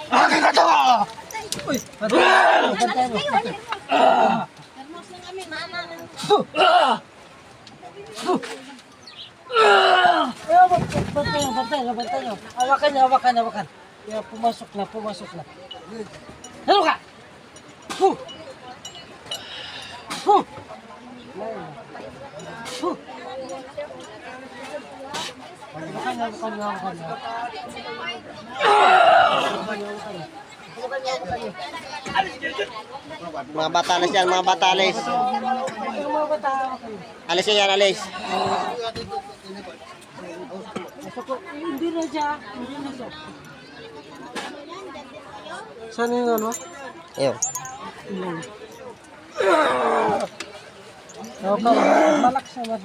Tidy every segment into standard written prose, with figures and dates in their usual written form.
Akin ka to! Uy! Termos lang kami, mana. Bantay nyo. Hawakan. Ya, pumasok na. Ano ka? Hawakan. Mga batalis yan, mga batalis. Alis yan, alis. Hindi na siya. Saan yung ano? Ayun. Malakas na.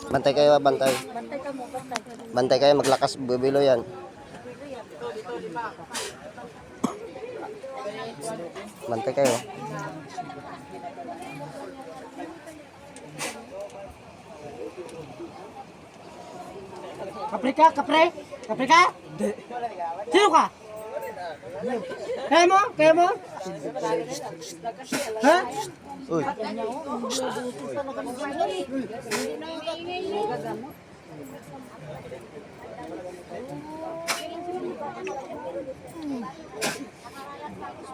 Bantay kayo, bantay. Bantay kayo, maglakas, bibilo yan. Bantay kayo. Kapre ka? Sino ka? Kaya mo? Ha? Uy.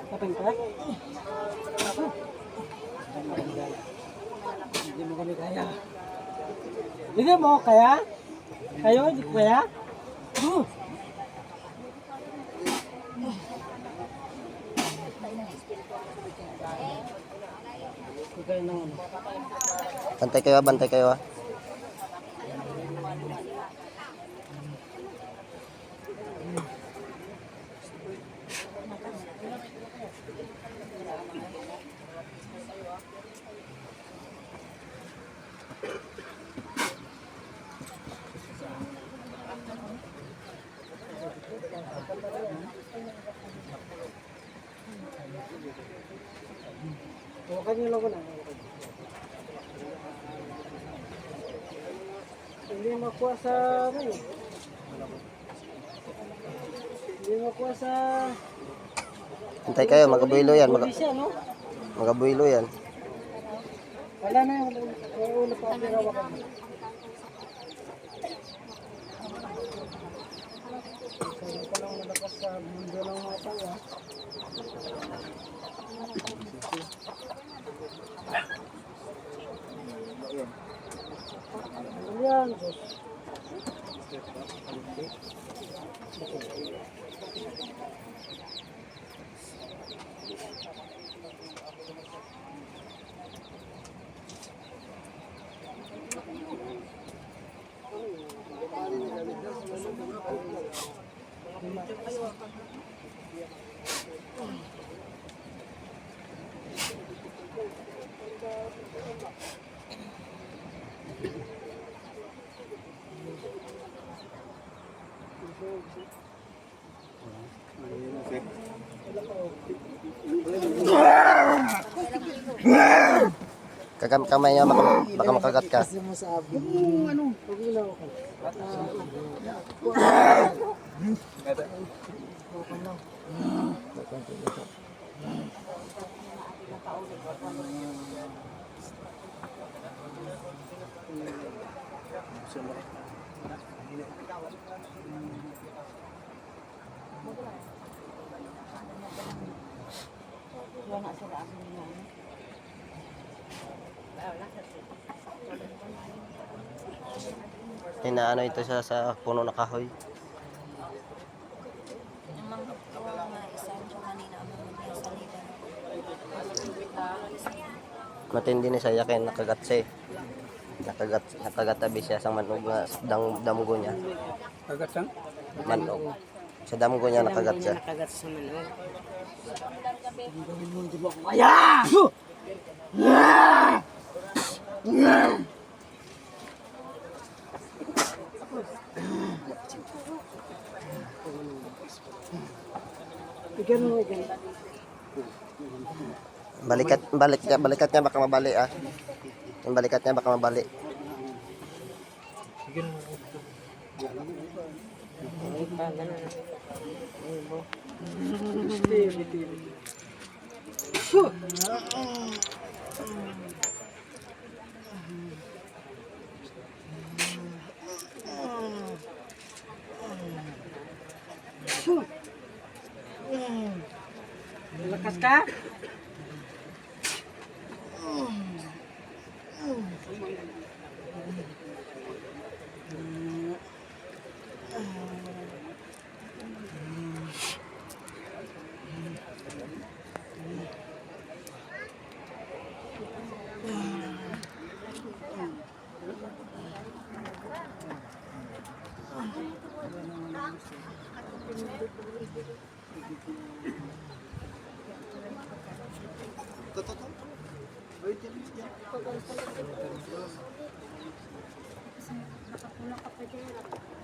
Kapeng ka? Hindi mo kami kaya. Hindi mo kaya? Kayo, hindi ko kaya? Bantay kayo. Hawakan niyo lang ko na. Hindi makuha sa ano eh. Hindi makuha sa Bantay kayo, magabuilo yan. pulisya, no? Magabuilo yan. Wala na yung ulo pa ang hawakan. Hindi pa lang nalakas sa mundo ng mga tao. Yan, boss. Kamay niya, baka makagat ka. Kasi masabi. Ano? Pag-ilaw ka. Inaano ito sa puno na kahoy. Ang mga mga isang siya kanina ang mga niya sa liban. Matindi ni saya kay nakagat siya. Nakagatabi siya sa manog nga damgo niya. Kagat sang? Manog. Sa damgo niya nakagat siya. Nakagat sa manog. Balikat niya baka mabali ah. Yung balikat niya baka mabali. Lakas ka?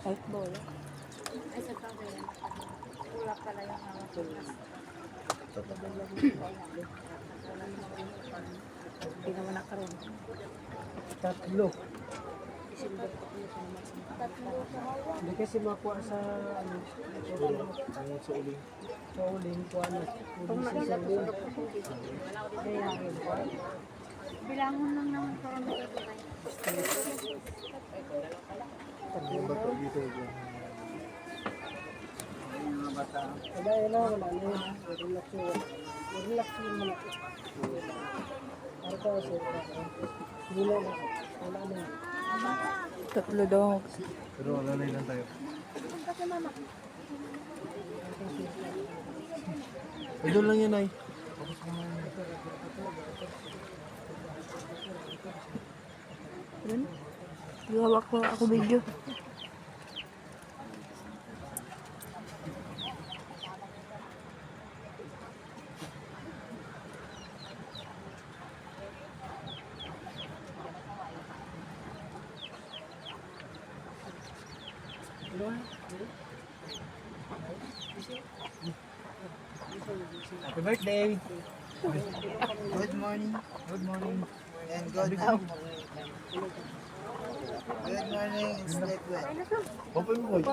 Kahit bola. Ay, sa tao yan. Tulak pala yung mga tulak. Hindi naman nakaroon. Tatlo. Hindi kasi makuha sa ano. Sa uling. Sa uling, kuha na. Kung nakita ko sa bilangon lang naman parang nakikita. Wala na. Relax yun. Relax yun muna. Ano ka kasi? Wala na. Tatlo daw. Pero wala na lang tayo. Doon lang yan ay. Hawak ko ako video. Happy birthday! Good morning. Good morning. And good morning. Good morning. It's like Open mo, boy.